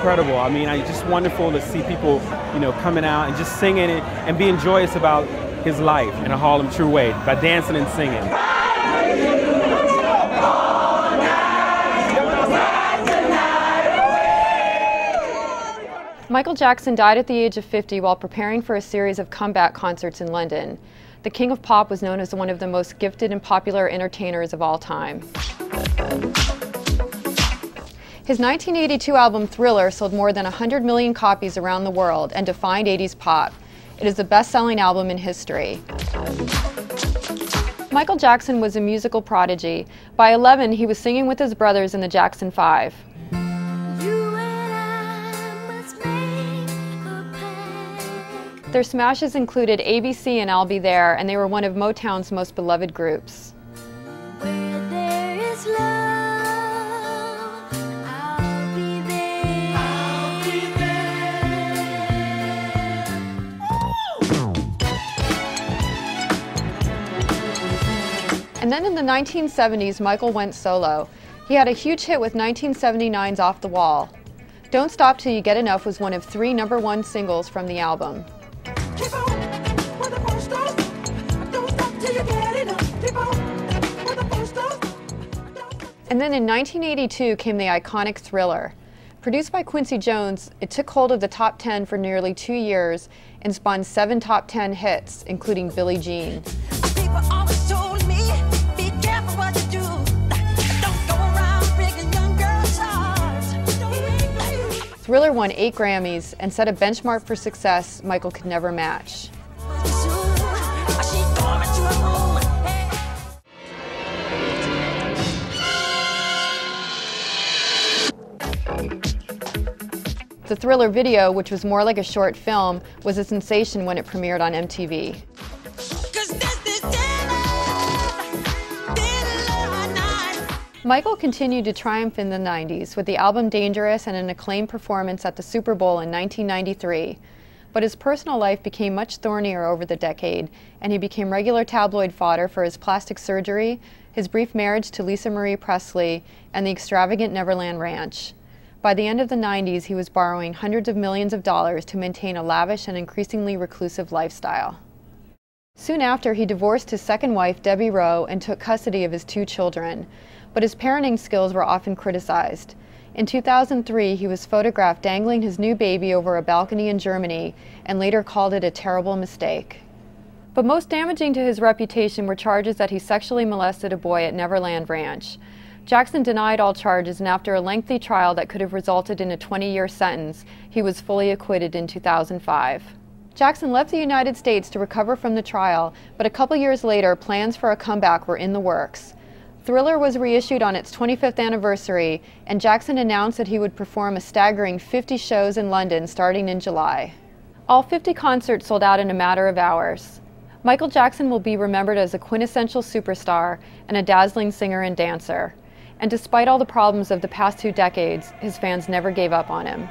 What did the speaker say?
incredible. I mean, it's just wonderful to see people, coming out and just singing it and being joyous about his life in a Harlem true way by dancing and singing. Michael Jackson died at the age of 50 while preparing for a series of comeback concerts in London. The King of Pop was known as one of the most gifted and popular entertainers of all time. His 1982 album Thriller sold more than 100 million copies around the world and defined 80s pop. It is the best-selling album in history. Michael Jackson was a musical prodigy. By 11, he was singing with his brothers in the Jackson 5. Their smashes included ABC and I'll Be There, and they were one of Motown's most beloved groups. Where there is love, I'll be there. I'll be there. And then in the 1970s, Michael went solo. He had a huge hit with 1979's Off the Wall. Don't Stop Till You Get Enough was one of 3 #1 singles from the album. And then in 1982 came the iconic Thriller. Produced by Quincy Jones, it took hold of the top 10 for nearly 2 years and spawned 7 top 10 hits, including Billie Jean. Thriller won 8 Grammys and set a benchmark for success Michael could never match. The Thriller video, which was more like a short film, was a sensation when it premiered on MTV. Michael continued to triumph in the 90s with the album Dangerous and an acclaimed performance at the Super Bowl in 1993. But his personal life became much thornier over the decade, and he became regular tabloid fodder for his plastic surgery, his brief marriage to Lisa Marie Presley, and the extravagant Neverland Ranch. By the end of the 90s, he was borrowing hundreds of millions of dollars to maintain a lavish and increasingly reclusive lifestyle. Soon after, he divorced his second wife, Debbie Rowe, and took custody of his 2 children. But his parenting skills were often criticized. In 2003, he was photographed dangling his new baby over a balcony in Germany and later called it a terrible mistake. But most damaging to his reputation were charges that he sexually molested a boy at Neverland Ranch. Jackson denied all charges, and after a lengthy trial that could have resulted in a 20-year sentence, he was fully acquitted in 2005. Jackson left the United States to recover from the trial, but a couple years later, plans for a comeback were in the works. Thriller was reissued on its 25th anniversary, and Jackson announced that he would perform a staggering 50 shows in London starting in July. All 50 concerts sold out in a matter of hours. Michael Jackson will be remembered as a quintessential superstar and a dazzling singer and dancer. And despite all the problems of the past 2 decades, his fans never gave up on him.